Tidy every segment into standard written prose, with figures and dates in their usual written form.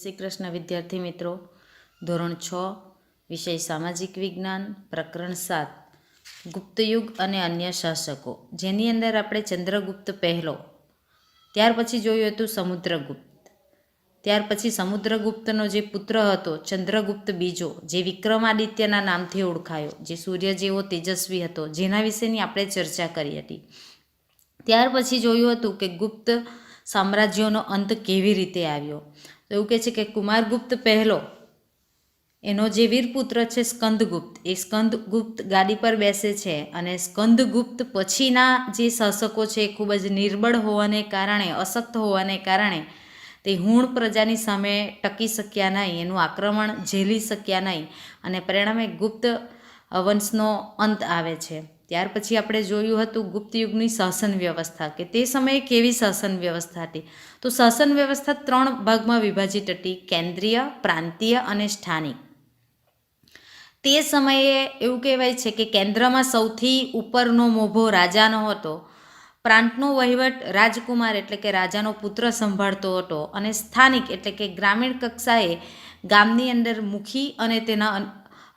શ્રી કૃષ્ણ વિદ્યાર્થી મિત્રો, ધોરણ 6 વિષય સામાજિક વિજ્ઞાન, પ્રકરણ 7 ગુપ્તયુગ અને અન્ય શાસકો, જેની અંદર આપણે ચંદ્રગુપ્ત પહેલો, ત્યાર પછી જોયું હતું સમુદ્રગુપ્ત, ત્યાર પછી સમુદ્રગુપ્તનો જે પુત્ર હતો ચંદ્રગુપ્ત બીજો, જે વિક્રમાદિત્યના નામથી ઓળખાયો, જે સૂર્ય જેવો તેજસ્વી હતો, જેના વિશેની આપણે ચર્ચા કરી હતી. ત્યાર પછી જોયું હતું કે ગુપ્ત સામ્રાજ્યોનો અંત કેવી રીતે આવ્યો. તો એવું કહે છે કે કુમારગુપ્ત પહેલો, એનો જે વીરપુત્ર છે સ્કંદગુપ્ત, એ સ્કંદગુપ્ત ગાદી પર બેસે છે અને સ્કંદગુપ્ત પછીના જે શાસકો છે એ ખૂબ જ નિર્બળ હોવાને કારણે, અશક્ત હોવાને કારણે તે હુણ પ્રજાની સામે ટકી શક્યા નહીં, એનું આક્રમણ ઝેલી શક્યા નહીં અને પરિણામે ગુપ્ત વંશનો અંત આવે છે. ત્યાર પછી આપણે જોયું હતું ગુપ્ત યુગની શાસન વ્યવસ્થા, કે તે સમયે કેવી શાસન વ્યવસ્થા હતી. તો શાસન વ્યવસ્થા 3 ભાગમાં વિભાજિત હતી: કેન્દ્રીય, પ્રાંતીય અને સ્થાનિક. તે સમયે એવું કહેવાય છે કે કેન્દ્રમાં સૌથી ઉપરનો મોભો રાજાનો હતો, પ્રાંતનો વહીવટ રાજકુમાર એટલે કે રાજાનો પુત્ર સંભાળતો હતો અને સ્થાનિક એટલે કે ગ્રામીણ કક્ષાએ ગામની અંદર મુખી અને તેના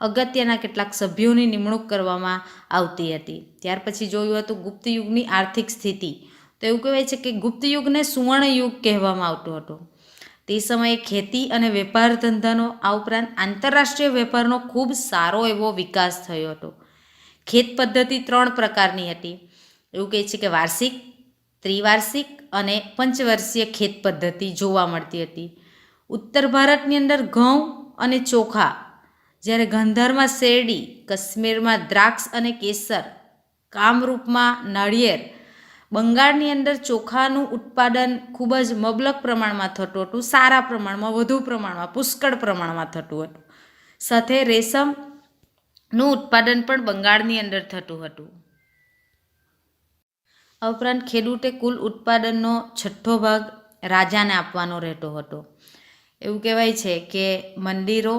અગત્યના કેટલાક સભ્યોની નિમણૂક કરવામાં આવતી હતી. ત્યાર પછી જોયું હતું ગુપ્ત યુગની આર્થિક સ્થિતિ. તો એવું કહેવાય છે કે ગુપ્ત યુગને સુવર્ણ યુગ કહેવામાં આવતો હતો. તે સમયે ખેતી અને વેપાર ધંધાનો, આ ઉપરાંત આંતરરાષ્ટ્રીય વેપારનો ખૂબ સારો એવો વિકાસ થયો હતો. ખેત પદ્ધતિ 3 પ્રકારની હતી. એવું કહે છે કે વાર્ષિક, ત્રિવાર્ષિક અને પંચવર્ષીય ખેત પદ્ધતિ જોવા મળતી હતી. ઉત્તર ભારતની અંદર ઘઉં અને ચોખા, જ્યારે ગાંધારમાં શેરડી, કાશ્મીરમાં દ્રાક્ષ અને કેસર, કામરૂપમાં નાળિયેર, બંગાળની અંદર ચોખાનું ઉત્પાદન ખૂબ જ મબલક પ્રમાણમાં થતું હતું, સારા પ્રમાણમાં, વધુ પ્રમાણમાં, પુષ્કળ પ્રમાણમાં થતું હતું. સાથે રેશમનું ઉત્પાદન પણ બંગાળની અંદર થતું હતું. આ ઉપરાંત ખેડૂતે કુલ ઉત્પાદનનો 6થો ભાગ રાજાને આપવાનો રહેતો હતો. એવું કહેવાય છે કે મંદિરો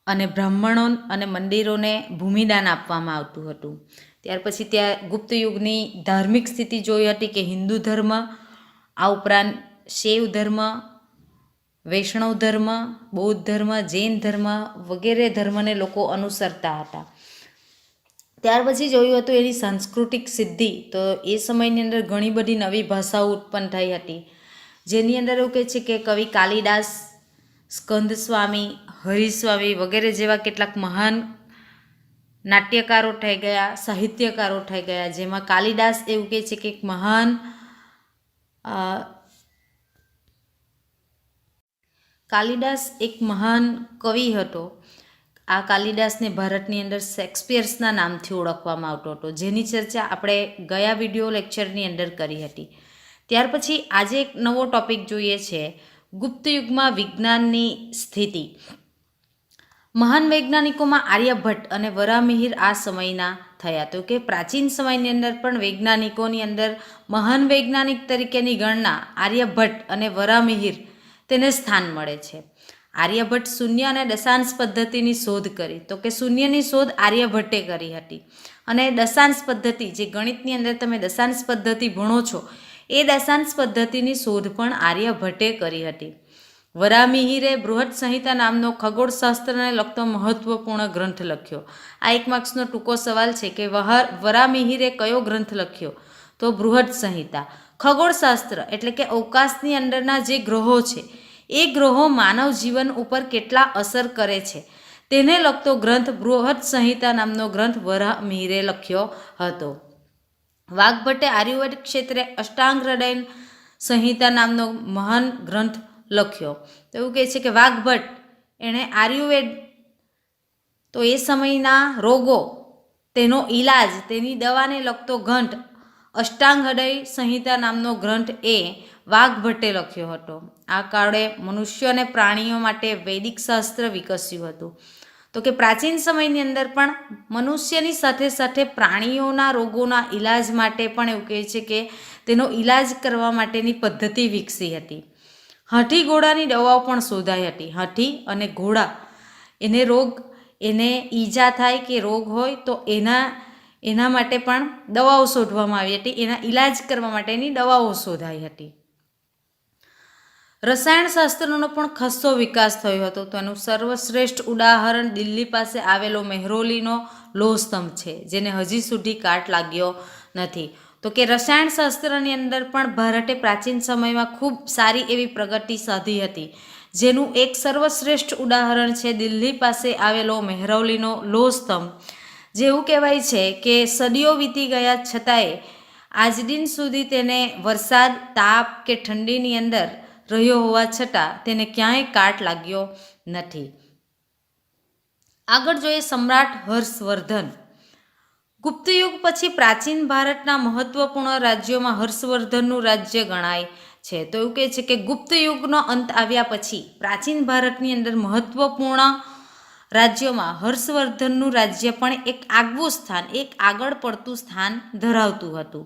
અને બ્રાહ્મણો અને મંદિરોને ભૂમિદાન આપવામાં આવતું હતું. ત્યાર પછી ત્યાં ગુપ્ત યુગની ધાર્મિક સ્થિતિ જોઈ હતી કે હિન્દુ ધર્મ, આ ઉપરાંત શૈવ ધર્મ, વૈષ્ણવ ધર્મ, બૌદ્ધ ધર્મ, જૈન ધર્મ વગેરે ધર્મને લોકો અનુસરતા હતા. ત્યાર પછી જોયું હતું એની સાંસ્કૃતિક સિદ્ધિ. તો એ સમયની અંદર ઘણી બધી નવી ભાષાઓ ઉત્પન્ન થઈ હતી, જેની અંદર એવું કહે છે કે કવિ કાલિદાસ, સ્કંદસ્વામી, હરિસ્વામી વગેરે જેવા કેટલાક મહાન નાટ્યકારો થઈ ગયા, સાહિત્યકારો થઈ ગયા. જેમાં કાલિદાસ એવું કહે છે કે એક મહાન કાલિદાસ એક મહાન કવિ હતો. આ કાલિદાસને ભારતની અંદર શેક્સપિયર્સના નામથી ઓળખવામાં આવતો હતો, જેની ચર્ચા આપણે ગયા વિડીયો લેક્ચરની અંદર કરી હતી. ત્યાર પછી આજે એક નવો ટોપિક જોઈએ છે, ગુપ્ત યુગમાં વિજ્ઞાનની સ્થિતિ. મહાન વૈજ્ઞાનિકોમાં આર્યભટ્ટ અને વરામિહિર આ સમયના થયા. તો કે પ્રાચીન સમયની અંદર પણ વૈજ્ઞાનિકોની અંદર મહાન વૈજ્ઞાનિક તરીકેની ગણના આર્યભટ્ટ અને વરામિહિર તેને સ્થાન મળે છે. આર્યભટ્ટ શૂન્ય અને દશાંશ પદ્ધતિની શોધ કરી. તો કે શૂન્યની શોધ આર્યભટ્ટે કરી હતી અને દશાંશ પદ્ધતિ, જે ગણિતની અંદર તમે દશાંશ પદ્ધતિ ભણો છો, એ દશાંશ પદ્ધતિની શોધ પણ આર્યભટ્ટે કરી હતી. વરામિહિરે બૃહદ સંહિતા નામનો ખગોળશાસ્ત્રને લગતો મહત્વપૂર્ણ ગ્રંથ લખ્યો. આ 1 માર્ક્સનો ટૂંકો સવાલ છે કે વરામિહિરે કયો ગ્રંથ લખ્યો? તો બૃહદ સંહિતા. ખગોળશાસ્ત્ર એટલે કે અવકાશની અંદરના જે ગ્રહો છે, એ ગ્રહો માનવ જીવન ઉપર કેટલા અસર કરે છે તેને લગતો ગ્રંથ બૃહદ સંહિતા નામનો ગ્રંથ વરામિહિરે લખ્યો હતો. વાઘભટ્ટે આયુર્વેદ ક્ષેત્રે અષ્ટાંગ હૃદય સંહિતા નામનો મહાન ગ્રંથ લખ્યો. તો એવું કહે છે કે વાઘભટ્ટ એણે આયુર્વેદ, તો એ સમયના રોગો, તેનો ઈલાજ, તેની દવાને લગતો ગ્રંથ અષ્ટાંગ હૃદય સંહિતા નામનો ગ્રંથ એ વાઘભટ્ટે લખ્યો હતો. આ કાળે મનુષ્ય અને પ્રાણીઓ માટે વૈદિક શાસ્ત્ર વિકસ્યું હતું. તો કે પ્રાચીન સમયની અંદર પણ મનુષ્યની સાથે સાથે પ્રાણીઓના રોગોના ઈલાજ માટે પણ એવું કહે છે કે તેનો ઈલાજ કરવા માટેની પદ્ધતિ વિકસી હતી. હાથી ઘોડાની દવાઓ પણ શોધાઈ હતી. હાથી અને ઘોડા, એને રોગ, એને ઈજા થાય કે રોગ હોય તો એના માટે પણ દવાઓ શોધવામાં આવી હતી. એના ઈલાજ કરવા માટેની દવાઓ શોધાઈ હતી. રસાયણશાસ્ત્રનો પણ ખાસ્સો વિકાસ થયો હતો. તો એનું સર્વશ્રેષ્ઠ ઉદાહરણ દિલ્હી પાસે આવેલો મહેરૌલીનો લોહ સ્તંભ છે, જેને હજી સુધી કાટ લાગ્યો નથી. તો કે રસાયણશાસ્ત્રની અંદર પણ ભારતે પ્રાચીન સમયમાં ખૂબ સારી એવી પ્રગતિ સાધી હતી, જેનું એક સર્વશ્રેષ્ઠ ઉદાહરણ છે દિલ્હી પાસે આવેલો મહેરૌલીનો લોહ સ્તંભ. જેવું કહેવાય છે કે સદીઓ વીતી ગયા છતાંય આજ દિન સુધી તેને વરસાદ, તાપ કે ઠંડીની અંદર રહ્યો હોવા છતાં તેને ક્યાંય કાટ લાગ્યો નથી. આગળ જોઈએ સમ્રાટ હર્ષવર્ધન. ગુપ્ત યુગ પછી પ્રાચીન ભારતના મહત્વપૂર્ણ રાજ્યોમાં હર્ષવર્ધનનું રાજ્ય ગણાય છે. તો એવું કહે છે કે ગુપ્ત યુગનો અંત આવ્યા પછી પ્રાચીન ભારતની અંદર મહત્વપૂર્ણ રાજ્યોમાં હર્ષવર્ધનનું રાજ્ય પણ એક આગવું સ્થાન, એક આગળ પડતું સ્થાન ધરાવતું હતું.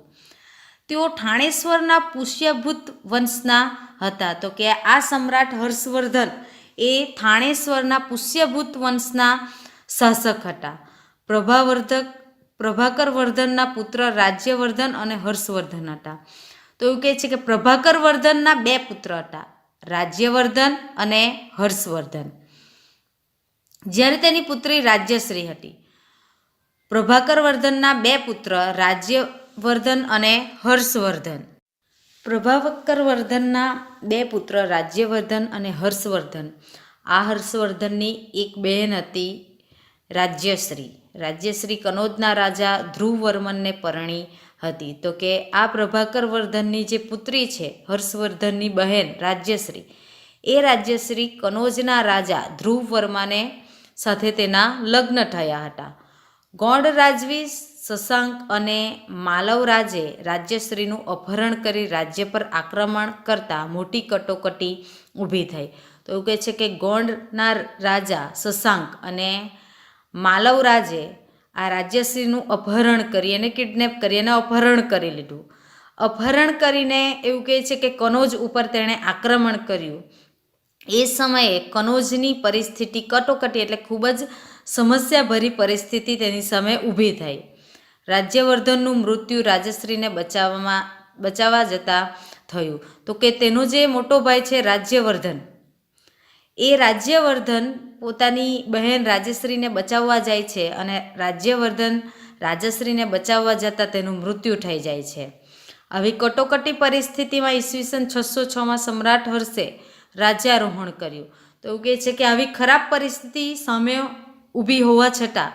તેઓ ઠાણેશ્વરના પુષ્યભૂત વંશના હતા. તો કે આ સમ્રાટ હર્ષવર્ધન એ થાણેશ્વરના પુષ્યભૂત વંશના શાસક હતા. પ્રભાકર વર્ધનના પુત્ર રાજ્યવર્ધન અને હર્ષવર્ધન હતા. તો એવું કહે છે કે પ્રભાકર વર્ધનના બે પુત્ર હતા, રાજ્યવર્ધન અને હર્ષવર્ધન, જ્યારે તેની પુત્રી રાજ્યશ્રી હતી. પ્રભાકર વર્ધનના બે પુત્ર રાજ્યવર્ધન અને હર્ષવર્ધન. પ્રભાકર વર્ધનના બે પુત્ર રાજ્યવર્ધન અને હર્ષવર્ધન. આ હર્ષવર્ધનની એક બહેન હતી રાજ્યશ્રી. રાજ્યશ્રી કનોજના રાજા ધ્રુવવર્મનને પરણી હતી. તો કે આ પ્રભાકર વર્ધનની જે પુત્રી છે હર્ષવર્ધનની બહેન રાજ્યશ્રી, એ રાજ્યશ્રી કનોજના રાજા ધ્રુવવર્માને સાથે તેના લગ્ન થયા હતા. ગોંડ રાજવી શશાંક અને માલવ રાજે રાજ્યશ્રીનું અપહરણ કરી રાજ્ય પર આક્રમણ કરતા મોટી કટોકટી ઊભી થઈ. તો એવું કહે છે કે ગોંડના રાજા શશાંક અને માલવ રાજે આ રાજ્યશ્રીનું અપહરણ કરી અને કિડનેપ કરી અને અપહરણ કરી લીધું. અપહરણ કરીને એવું કહે છે કે કનોજ ઉપર તેણે આક્રમણ કર્યું. એ સમયે કનોજની પરિસ્થિતિ કટોકટી એટલે ખૂબ જ સમસ્યાભરી પરિસ્થિતિ તેની સામે ઊભી થઈ. રાજ્યવર્ધનનું મૃત્યુ રાજશ્રીને બચાવવા જતાં થયું. તો કે તેનો જે મોટો ભાઈ છે રાજ્યવર્ધન, એ રાજ્યવર્ધન પોતાની બહેન રાજશ્રીને બચાવવા જાય છે અને રાજ્યવર્ધન રાજશ્રીને બચાવવા જતાં તેનું મૃત્યુ થઈ જાય છે. આવી કટોકટી પરિસ્થિતિમાં ઈસવીસન 606માં સમ્રાટ હર્ષે રાજ્યારોહણ કર્યું. તો એવું કહે છે કે આવી ખરાબ પરિસ્થિતિ સામે ઊભી હોવા છતાં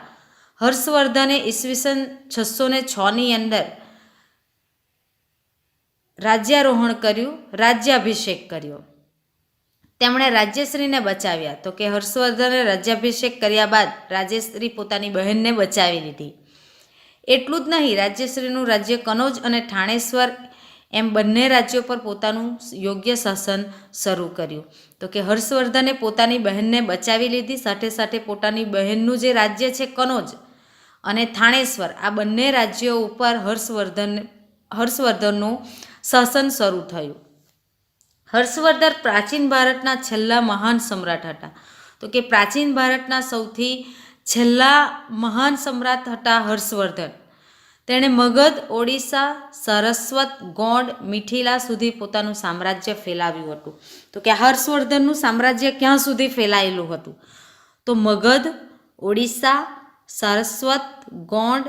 હર્ષવર્ધને ઈસવીસન 606ની અંદર રાજ્યારોહણ કર્યું, રાજ્યાભિષેક કર્યો. તેમણે રાજ્યશ્રીને બચાવ્યા. તો કે હર્ષવર્ધને રાજ્યાભિષેક કર્યા બાદ રાજ્યશ્રી પોતાની બહેનને બચાવી લીધી. એટલું જ નહીં, રાજ્યશ્રીનું રાજ્ય કનોજ અને ઠાણેશ્વર એમ બંને રાજ્યો પર પોતાનું યોગ્ય શાસન શરૂ કર્યું. તો કે હર્ષવર્ધને પોતાની બહેનને બચાવી લીધી, સાથે સાથે પોતાની બહેનનું જે રાજ્ય છે કનોજ અને થાણેશ્વર, આ બંને રાજ્યો ઉપર હર્ષવર્ધનનું શાસન શરૂ થયું. હર્ષવર્ધન પ્રાચીન ભારતના છેલ્લા મહાન સમ્રાટ હતા. તો કે પ્રાચીન ભારતના સૌથી છેલ્લા મહાન સમ્રાટ હતા હર્ષવર્ધન. તેણે મગધ, ઓડિશા, સારસ્વત, ગોંડ, મિથિલા સુધી પોતાનું સામ્રાજ્ય ફેલાવ્યું હતું. તો કે હર્ષવર્ધનનું સામ્રાજ્ય ક્યાં સુધી ફેલાયેલું હતું? તો મગધ, ઓડિશા, સારસ્વત, ગોંડ,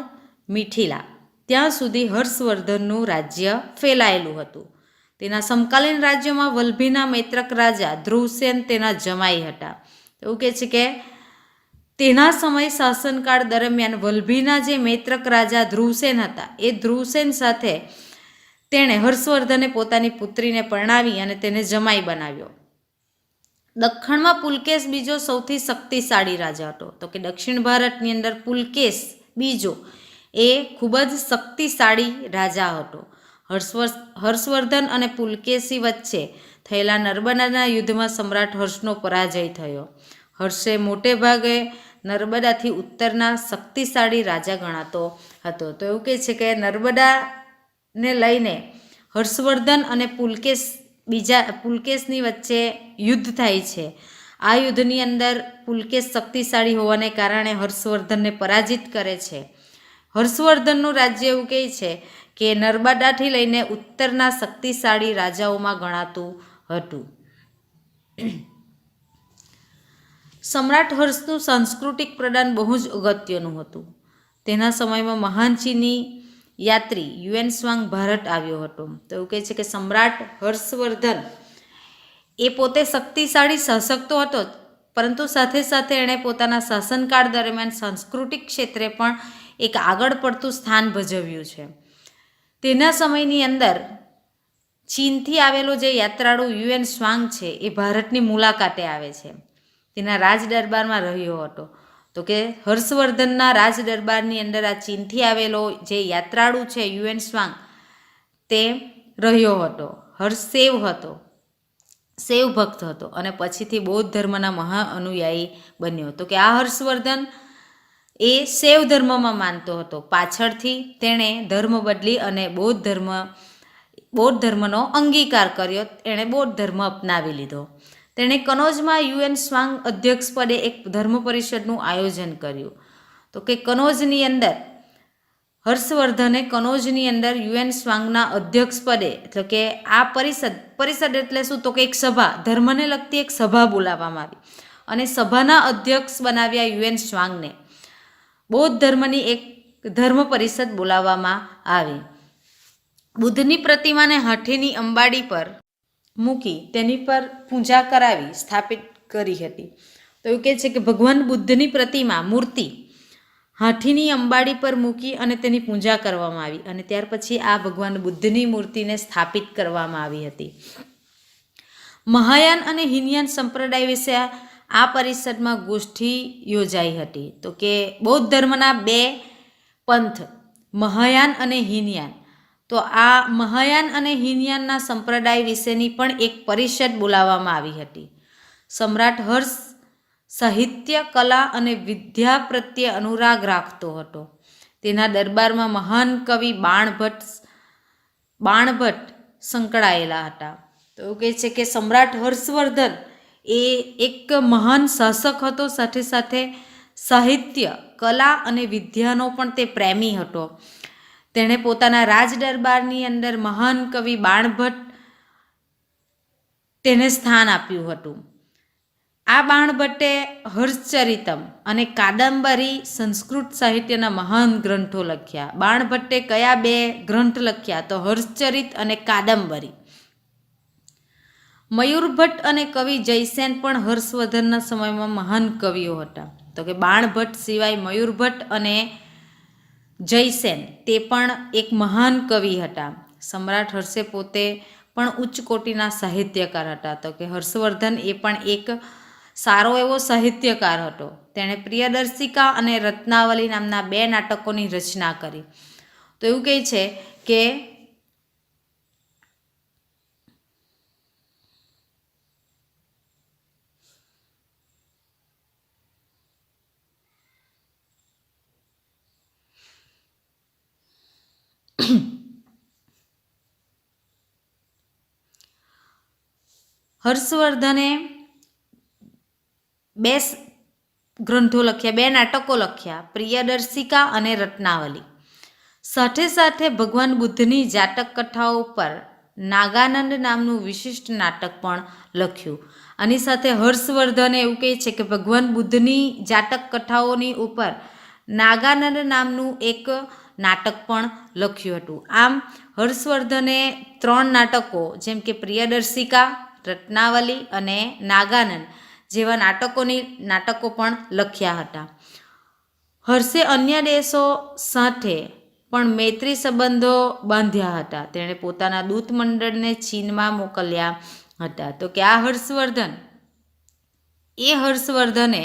મિથિલા ત્યાં સુધી હર્ષવર્ધનનું રાજ્ય ફેલાયેલું હતું. તેના સમકાલીન રાજ્યોમાં વલ્લભીના મૈત્રક રાજા ધ્રુવસેન તેના જમાઈ હતા. એવું કહે છે કે તેના સમય શાસનકાળ દરમિયાન વલ્લભીના જે મૈત્રક રાજા ધ્રુવસેન હતા, એ ધ્રુવસેન સાથે તેણે હર્ષવર્ધને પોતાની પુત્રીને પરણાવી અને તેને જમાઈ બનાવ્યો. દક્ષિણમાં પુલકેશ બીજો સૌથી શક્તિશાળી રાજા હતો. તો કે દક્ષિણ ભારતની અંદર પુલકેશ બીજો એ ખૂબ જ શક્તિશાળી રાજા હતો. હર્ષવર્ધન અને પુલકેશી વચ્ચે થયેલા નર્મદાના યુદ્ધમાં સમ્રાટ હર્ષનો પરાજય થયો. હર્ષે મોટે ભાગે નર્મદાથી ઉત્તરના શક્તિશાળી રાજા ગણાતો હતો. તો એવું કહે છે કે નર્મદાને લઈને હર્ષવર્ધન અને પુલકેશની વચ્ચે યુદ્ધ થાય છે. આ યુદ્ધની અંદર પુલકેશ શક્તિશાળી હોવાને કારણે હર્ષવર્ધનને પરાજિત કરે છે. હર્ષવર્ધનનું રાજ્ય એવું કહે છે કે નર્મદાથી લઈને ઉત્તરના શક્તિશાળી રાજાઓમાં ગણાતું હતું. સમ્રાટ હર્ષનું સાંસ્કૃતિક પ્રદાન બહુ જ અગત્યનું હતું. તેના સમયમાં મહાન ચીની યાત્રી યુએન સ્વાંગ ભારત આવ્યો હતો. તો એવું કહે છે કે સમ્રાટ હર્ષવર્ધન એ પોતે શક્તિશાળી શાસક તો હતો, પરંતુ સાથે સાથે એણે પોતાના શાસનકાળ દરમિયાન સાંસ્કૃતિક ક્ષેત્રે પણ એક આગળ પડતું સ્થાન ભજવ્યું છે. તેના સમયની અંદર ચીનથી આવેલો જે યાત્રાળુ યુએન સ્વાંગ છે એ ભારતની મુલાકાતે આવે છે. તેના રાજ દરબારમાં રહ્યો હતો. તો કે હર્ષવર્ધનના રાજ દરબારની અંદર આ ચીનથી આવેલો જે યાત્રાળુ છે યુએન સ્વાંગ તે રહ્યો હતો. હર્ષસેવ હતો, શૈવ ભક્ત હતો અને પછીથી બૌદ્ધ ધર્મના મહા અનુયાયી બન્યો. તો કે આ હર્ષવર્ધન એ શૈવ ધર્મમાં માનતો હતો. પાછળથી તેણે ધર્મ બદલી અને બૌદ્ધ ધર્મનો અંગીકાર કર્યો. એણે બૌદ્ધ ધર્મ અપનાવી લીધો. તેણે કનોજમાં યુએન સ્વાંગ અધ્યક્ષ પદે એક ધર્મ પરિષદનું આયોજન કર્યું. તો કે કનોજની અંદર હર્ષવર્ધને કનોજની અંદર યુએન સ્વાંગના અધ્યક્ષ પદે, એટલે કે આ પરિષદ એટલે શું, તો કે એક સભા, ધર્મને લગતી એક સભા બોલાવવામાં આવી અને સભાના અધ્યક્ષ બનાવ્યા યુએન સ્વાંગને. બૌદ્ધ ધર્મની એક ધર્મ પરિષદ બોલાવવામાં આવી. બુદ્ધની પ્રતિમાને હાથીની અંબાડી પર મૂકી તેની પર પૂજા કરાવી સ્થાપિત કરી હતી. તો એવું કહે છે કે ભગવાન બુદ્ધની પ્રતિમા મૂર્તિ હાથીની અંબાડી પર મૂકી અને તેની પૂજા કરવામાં આવી અને ત્યાર પછી આ ભગવાન બુદ્ધની મૂર્તિને સ્થાપિત કરવામાં આવી હતી. મહાયાન અને હિનયાન સંપ્રદાય વિશે આ પરિષદમાં ગોષ્ઠી યોજાઈ હતી. તો કે બૌદ્ધ ધર્મના બે પંથ, મહાયાન અને હિનયાન, તો આ મહાયાન અને હિનયાનના સંપ્રદાય વિશેની પણ એક પરિષદ બોલાવવામાં આવી હતી. સમ્રાટ હર્ષ સાહિત્ય, કલા અને વિદ્યા પ્રત્યે અનુરાગ રાખતો હતો. તેના દરબારમાં મહાન કવિ બાણભટ્ટ સંકળાયેલા હતા. તો એવું કહે છે કે સમ્રાટ હર્ષવર્ધન એ એક મહાન શાસક હતો, સાથે સાથે સાહિત્ય, કલા અને વિદ્યાનો પણ તે પ્રેમી હતો. તેણે પોતાના રાજ દરબારની અંદર મહાન કવિ બાણભટ્ટ તેને સ્થાન આપ્યું હતું. આ બાણભટ્ટે હર્ષચરિતમ અને કાદંબરી સંસ્કૃત સાહિત્યના મહાન ગ્રંથો લખ્યા. બાણભટ્ટે કયા બે ગ્રંથ લખ્યા? તો હર્ષચરિત અને કાદંબરી. મયુરભટ્ટ અને કવિ જયસેન પણ હર્ષવર્ધનના સમયમાં મહાન કવિઓ હતા. તો કે બાણભટ્ટ સિવાય મયુરભટ્ટ અને જયસેન તે પણ એક મહાન કવિ હતા. સમ્રાટ હર્ષે પોતે પણ ઉચ્ચ કોટીના સાહિત્યકાર હતા. તો કે હર્ષવર્ધન એ પણ એક સારો એવો સાહિત્યકાર હતો. તેણે પ્રિયદર્શિકા અને રત્નાવલી નામના બે નાટકોની રચના કરી. તો એવું કહે છે કે હર્ષવર્ધને બે ગ્રંથો લખ્યા, બે નાટકો લખ્યા, પ્રિયદર્શિકા અને રત્નાવલી. સાથે સાથે ભગવાન બુદ્ધની જાતક કથાઓ પર નાગાનંદ નામનું વિશિષ્ટ નાટક પણ લખ્યું. આની સાથે હર્ષવર્ધને એવું કહે છે કે ભગવાન બુદ્ધની જાતક કથાઓની ઉપર નાગાનંદ નામનું એક નાટક પણ લખ્યું હતું. આમ હર્ષવર્ધને 3 નાટકો જેમ કે પ્રિયદર્શિકા, રત્નાવલી અને નાગાનંદ જેવા નાટકો પણ લખ્યા હતા. હર્ષે અન્ય દેશો સાથે પણ મૈત્રી સંબંધો બાંધ્યા હતા. તેણે પોતાના દૂત મંડળને ચીનમાં મોકલ્યા હતા. તો કે આ હર્ષવર્ધને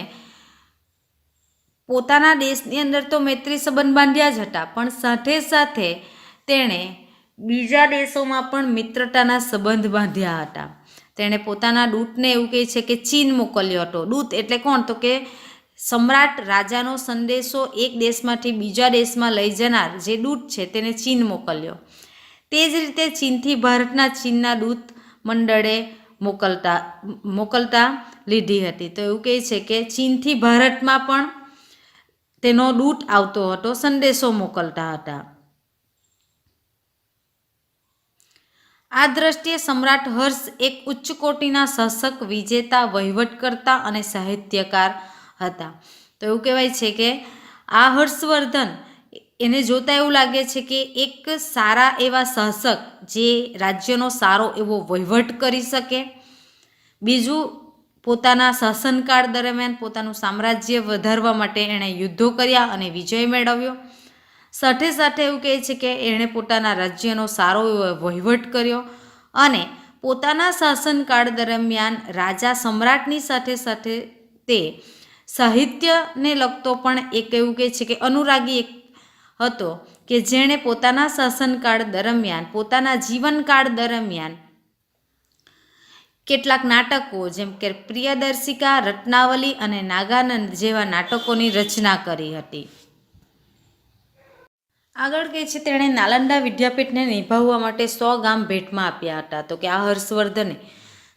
પોતાના દેશની અંદર તો મૈત્રી સંબંધ બાંધ્યા જ હતા, પણ સાથે સાથે તેણે બીજા દેશોમાં પણ મિત્રતાના સંબંધ બાંધ્યા હતા. તેણે પોતાના દૂતને એવું કહે છે કે ચીન મોકલ્યો હતો. દૂત એટલે કોણ? તો કે સમ્રાટ રાજાનો સંદેશો એક દેશમાંથી બીજા દેશમાં લઈ જનાર જે દૂત છે તેને ચીન મોકલ્યો. તે જ રીતે ચીનથી ભારતના ચીનના દૂત મંડળે મોકલતા લીધી હતી. તો એવું કહે છે કે ચીનથી ભારતમાં પણ તેનો દૂત આવતો હતો, સંદેશો મોકલતા હતા. આ દ્રષ્ટિએ સમ્રાટ હર્ષ એક ઉચ્ચ કોટીના શાસક, વિજેતા, વહીવટકર્તા અને સાહિત્યકાર હતા. તો એવું કહેવાય છે કે આ હર્ષવર્ધન એને જોતા એવું લાગે છે કે એક સારા એવા શાસક જે રાજ્યનો સારો એવો વહીવટ કરી શકે. બીજું, પોતાના શાસનકાળ દરમિયાન પોતાનું સામ્રાજ્ય વધારવા માટે એણે યુદ્ધો કર્યા અને વિજય મેળવ્યો. સાથે સાથે એવું કહે છે કે એણે પોતાના રાજ્યનો સારો એવો વહીવટ કર્યો અને પોતાના શાસનકાળ દરમિયાન રાજા સમ્રાટની સાથે સાથે તે સાહિત્યને લગતો પણ એક એવું કહે છે કે અનુરાગી એક હતો કે જેણે પોતાના શાસનકાળ દરમિયાન, પોતાના જીવનકાળ દરમિયાન કેટલાક નાટકો જેમ કે પ્રિયદર્શિકા, રત્નાવલી અને નાગાનંદ જેવા નાટકોની રચના કરી હતી. આગળ કહે છે તેણે નાલંદા વિદ્યાપીઠને નિભાવવા માટે 100 ગામ ભેટમાં આપ્યા હતા. તો કે આ હર્ષવર્ધને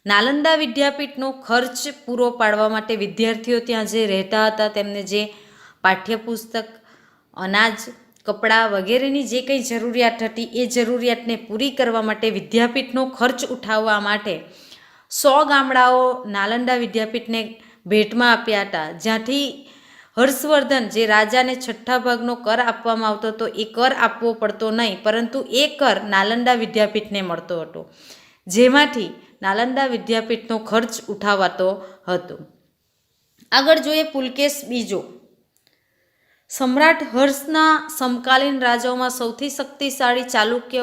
નાલંદા વિદ્યાપીઠનો ખર્ચ પૂરો પાડવા માટે વિદ્યાર્થીઓ ત્યાં જે રહેતા હતા તેમને જે પાઠ્યપુસ્તક, અનાજ, કપડાં વગેરેની જે કંઈ જરૂરિયાત હતી એ જરૂરિયાતને પૂરી કરવા માટે વિદ્યાપીઠનો ખર્ચ ઉઠાવવા માટે 100 ગામડાઓ નાલંદા વિદ્યાપીઠને ભેટમાં આપ્યા હતા. જ્યાંથી હર્ષવર્ધન જે રાજાને 6ઠ્ઠા ભાગનો કર આપવામાં આવતો હતો એ કર આપવો પડતો નહીં, પરંતુ એ કર નાલંદા વિદ્યાપીઠને મળતો હતો, જેમાંથી નાલંદા વિદ્યાપીઠનો ખર્ચ ઉઠાવાતો હતો. આગળ જોઈએ પુલકેશ બીજો. સમ્રાટ હર્ષના સમકાલીન રાજાઓમાં સૌથી શક્તિશાળી ચાલુક્ય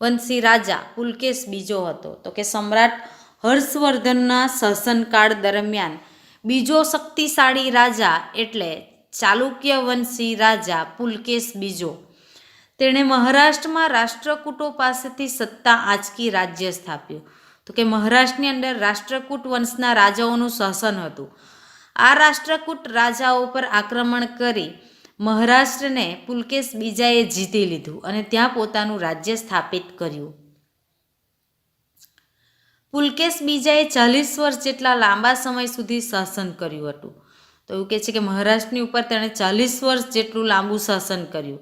વંશી રાજા પુલકેશ બીજો હતો. તો કે સમ્રાટ હર્ષવર્ધનના શાસનકાળ દરમિયાન બીજો શક્તિશાળી રાજા એટલે ચાલુક્ય વંશી રાજા પુલકેશ બીજો. તેણે મહારાષ્ટ્રમાં રાષ્ટ્રકૂટો પાસેથી સત્તા આંચકી રાજ્ય સ્થાપ્યું. તો કે મહારાષ્ટ્રની અંદર રાષ્ટ્રકૂટ વંશના રાજાઓનું શાસન હતું. આ રાષ્ટ્રકૂટ રાજાઓ પર આક્રમણ કરી મહારાષ્ટ્રને પુલકેશ બીજાએ જીતી લીધું અને ત્યાં પોતાનું રાજ્ય સ્થાપિત કર્યું. પુલકેશ બીજાએ 40 વર્ષ જેટલા લાંબા સમય સુધી શાસન કર્યું હતું. તો એવું કહે છે કે મહારાષ્ટ્રની ઉપર તેણે 40 વર્ષ જેટલું લાંબુ શાસન કર્યું.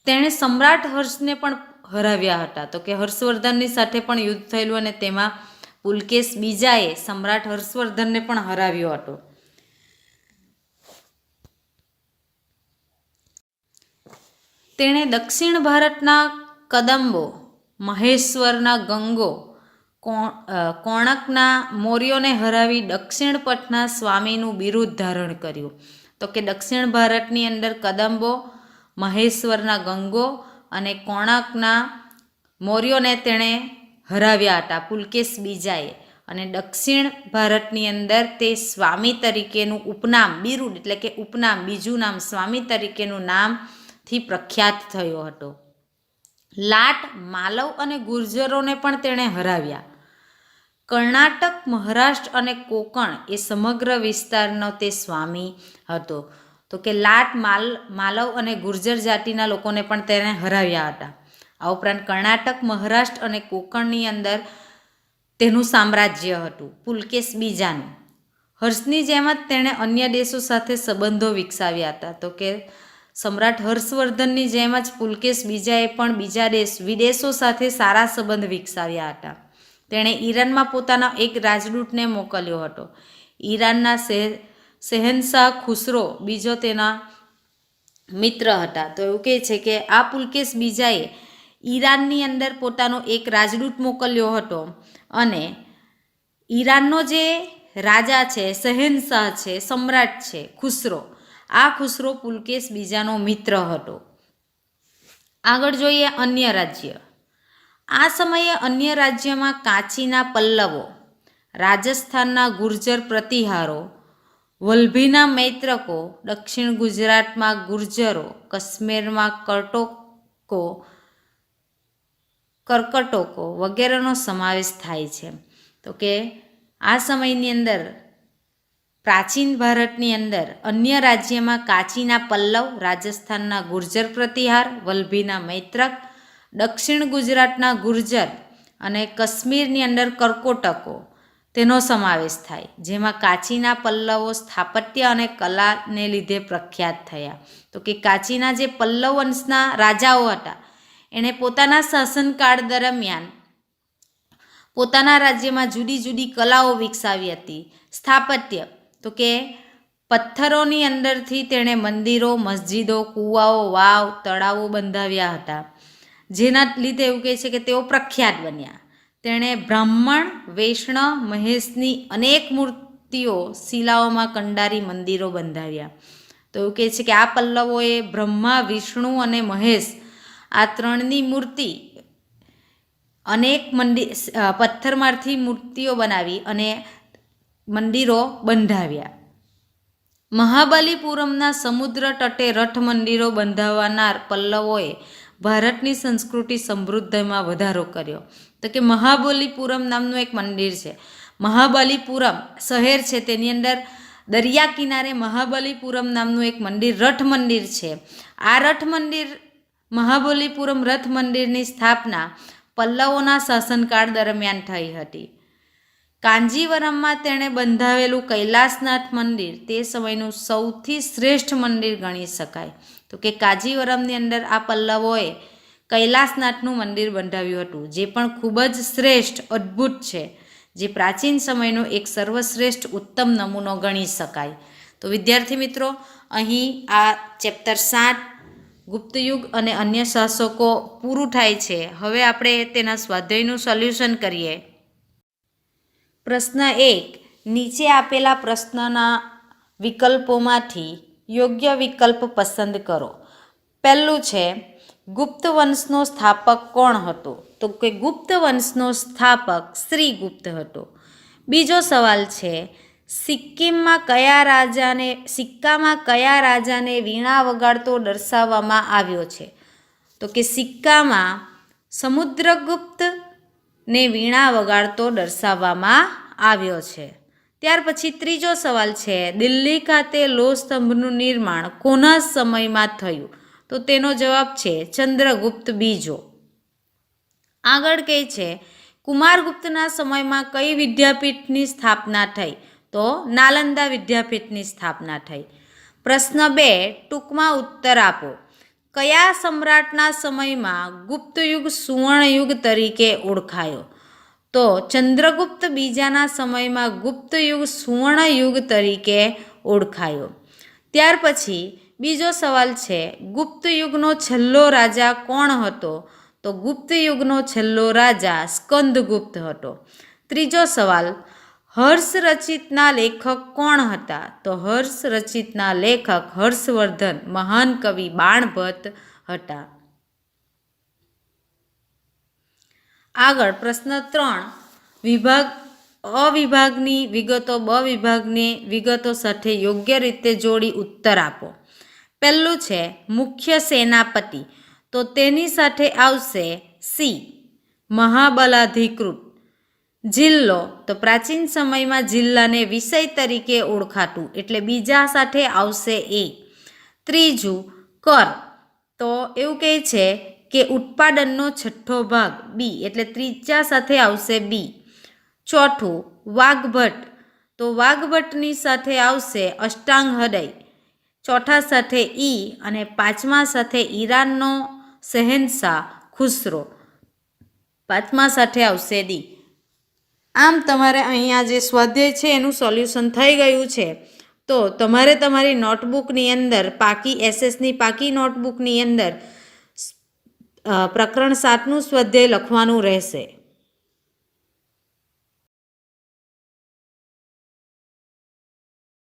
તેણે સમ્રાટ હર્ષને પણ હરાવ્યા હતા. તો કે હર્ષવર્ધનની સાથે પણ યુદ્ધ થયેલું અને તેમાં પુલકેશ બીજાએ સમ્રાટ હર્ષવર્ધનને પણ હરાવ્યો હતો. તેણે દક્ષિણ ભારતના કદંબો, મહેશ્વરના ગંગો, કોણકના મૌર્યોને હરાવી દક્ષિણ પથના સ્વામીનું બિરુદ ધારણ કર્યું. તો કે દક્ષિણ ભારતની અંદર કદંબો, મહેશ્વરના ગંગો અને કોણકના મૌર્યોને તેણે હરાવ્યા હતા પુલકેશ બીજાએ, અને દક્ષિણ ભારતની અંદર તે સ્વામી તરીકેનું ઉપનામ, બિરુદ એટલે કે ઉપનામ, બીજું નામ સ્વામી તરીકેનું નામથી પ્રખ્યાત થયો હતો. લાટ, માલવ અને ગુર્જરોને પણ તેણે હરાવ્યા. કર્ણાટક, મહારાષ્ટ્ર અને કોંકણ એ સમગ્ર વિસ્તારનો તે સ્વામી હતો. તો કે લાટ, માલવ અને ગુર્જર જાતિના લોકોને પણ તેણે હરાવ્યા હતા. આ ઉપરાંત કર્ણાટક, મહારાષ્ટ્ર અને કોંકણની અંદર તેનું સામ્રાજ્ય હતું પુલકેશ બીજાનું. હર્ષની જેમ જ તેણે અન્ય દેશો સાથે સંબંધો વિકસાવ્યા હતા. તો કે સમ્રાટ હર્ષવર્ધનની જેમ જ પુલકેશ બીજાએ પણ બીજા વિદેશો સાથે સારા સંબંધ વિકસાવ્યા હતા. તેણે ઈરાનમાં પોતાના એક રાજદૂતને મોકલ્યો હતો. ઈરાનના શહેનશાહ ખુસરો બીજો તેના મિત્ર હતા. તો એવું કહે છે કે આ પુલકેશ બીજાએ ઈરાનની અંદર પોતાનો એક રાજદૂત મોકલ્યો હતો અને ઈરાનનો જે રાજા છે, શહેનશાહ છે, સમ્રાટ છે ખુસરો, આ ખુસરો પુલકેશ બીજાનો મિત્ર હતો. આગળ જોઈએ અન્ય રાજ્ય. આ સમયે અન્ય રાજ્યમાં કાંચીના પલ્લવો, રાજસ્થાનના ગુર્જર પ્રતિહારો, વલ્લભીના મૈત્રકો, દક્ષિણ ગુજરાતમાં ગુર્જરો, કાશ્મીરમાં કર્કટકો વગેરેનો સમાવેશ થાય છે. તો કે આ સમયની અંદર પ્રાચીન ભારતની અંદર અન્ય રાજ્યમાં કાંચીના પલ્લવ, રાજસ્થાનના ગુર્જર પ્રતિહાર, વલ્લભીના મૈત્રક, દક્ષિણ ગુજરાતના ગુર્જર અને કાશ્મીરની અંદર કર્કોટકો તેનો સમાવેશ થાય. જેમાં કાંચીના પલ્લવો સ્થાપત્ય અને કલાને લીધે પ્રખ્યાત થયા. તો કે કાંચીના જે પલ્લવ વંશના રાજાઓ હતા એણે પોતાના શાસનકાળ દરમિયાન પોતાના રાજ્યમાં જુદી જુદી કલાઓ વિકસાવી હતી. સ્થાપત્ય તો કે પથ્થરોની અંદરથી તેણે મંદિરો, મસ્જિદો, કૂવાઓ, વાવ, તળાવો બંધાવ્યા હતા, જેના લીધે એવું કહે છે કે તેઓ પ્રખ્યાત બન્યા. તેણે બ્રાહ્મણ, વૈષ્ણવ, મહેશની અનેક મૂર્તિઓ શિલાઓમાં કંડારી મંદિરો બંધાવ્યા. તો એવું કહે છે કે આ પલ્લવોએ બ્રહ્મા, વિષ્ણુ અને મહેશ આ ત્રણની મૂર્તિ અનેક પથ્થરમાંથી મૂર્તિઓ બનાવી અને મંદિરો બંધાવ્યા. મહાબલીપુરમના સમુદ્ર તટે રથ મંદિરો બંધાવનાર પલ્લવોએ ભારતની સંસ્કૃતિ સમૃદ્ધિમાં વધારો કર્યો. તો કે મહાબલીપુરમ નામનું એક મંદિર છે. મહાબલીપુરમ શહેર છે, તેની અંદર દરિયા કિનારે મહાબલીપુરમ નામનું એક મંદિર, રથ મંદિર છે. આ રથ મંદિર, મહાબલીપુરમ રથ મંદિરની સ્થાપના પલ્લવોના શાસનકાળ દરમિયાન થઈ હતી. કાંજીવરમમાં તેણે બંધાવેલું કૈલાસનાથ મંદિર તે સમયનું સૌથી શ્રેષ્ઠ મંદિર ગણી શકાય. તો કે કાંજીવરમની અંદર આ પલ્લવોએ કૈલાસનાથનું મંદિર બંધાવ્યું હતું, જે પણ ખૂબ જ શ્રેષ્ઠ, અદ્ભુત છે, જે પ્રાચીન સમયનો એક સર્વશ્રેષ્ઠ ઉત્તમ નમૂનો ગણી શકાય. તો વિદ્યાર્થી મિત્રો, અહીં આ ચેપ્ટર 7 ગુપ્તયુગ અને અન્ય શાસકો પૂરું થાય છે. હવે આપણે તેના સ્વાધ્યાયનું સોલ્યુશન કરીએ. પ્રશ્ન 1. નીચે આપેલા પ્રશ્નના વિકલ્પોમાંથી યોગ્ય વિકલ્પ પસંદ કરો. પહેલું છે, ગુપ્ત વંશનો સ્થાપક કોણ હતો? તો કે ગુપ્ત વંશનો સ્થાપક શ્રીગુપ્ત હતો. બીજો સવાલ છે, સિક્કામાં કયા રાજાને વીણા વગાડતો દર્શાવવામાં આવ્યો છે? તો કે સિક્કામાં સમુદ્રગુપ્તને વીણા વગાડતો દર્શાવવામાં આવ્યો છે. ત્યાર પછી ત્રીજો સવાલ છે, દિલ્હી ખાતે લોહ સ્તંભનું નિર્માણ કોના સમયમાં થયું? તો તેનો જવાબ છે ચંદ્રગુપ્ત બીજો. આગળ કહે છે, કુમારગુપ્તના સમયમાં કઈ વિદ્યાપીઠની સ્થાપના થઈ? તો નાલંદા વિદ્યાપીઠની સ્થાપના થઈ. પ્રશ્ન 2. ટૂંકમાં ઉત્તર આપો. કયા સમ્રાટના સમયમાં ગુપ્તયુગ સુવર્ણયુગ તરીકે ઓળખાયો? તો ચંદ્રગુપ્ત બીજાના સમયમાં ગુપ્તયુગ સુવર્ણયુગ તરીકે ઓળખાયો. ત્યાર પછી બીજો સવાલ છે, ગુપ્તયુગનો છેલ્લો રાજા કોણ હતો? તો ગુપ્તયુગનો છેલ્લો રાજા સ્કંદગુપ્ત હતો. ત્રીજો સવાલ, હર્ષ રચિતના લેખક કોણ હતા? તો હર્ષ રચિતના લેખક હર્ષવર્ધન, મહાન કવિ બાણભટ્ટ હતા. આગળ પ્રશ્ન 3. વિભાગ અ વિભાગની વિગતો બ વિભાગની વિગતો સાથે યોગ્ય રીતે જોડી ઉત્તર આપો. પહેલું છે, મુખ્ય સેનાપતિ. તો તેની સાથે આવશે સી, મહાબલાધિકૃત. જિલ્લો, તો પ્રાચીન સમયમાં જિલ્લાને વિષય તરીકે ઓળખાતું, એટલે બીજા સાથે આવશે એ. ત્રીજું, કર. તો એવું કહે છે કે ઉત્પાદનનો છઠ્ઠો ભાગ બી, એટલે ત્રીજા સાથે આવશે બી. ચોથું, વાઘભટ્ટ. તો વાઘભટ્ટની સાથે આવશે અષ્ટાંગ હૃદય, ચોથા સાથે ઈ, અને પાંચમા સાથે ઈરાનનો શહેનશાહ ખુસરો, પાંચમા સાથે આવશે દી. આમ તમારે અહીંયા જે સ્વાધ્યાય છે એનું સોલ્યુશન થઈ ગયું છે. તો તમારે તમારી નોટબુકની અંદર એસએસની પાકી નોટબુકની અંદર પ્રકરણ 7નું સ્વાધ્યાય લખવાનું રહેશે.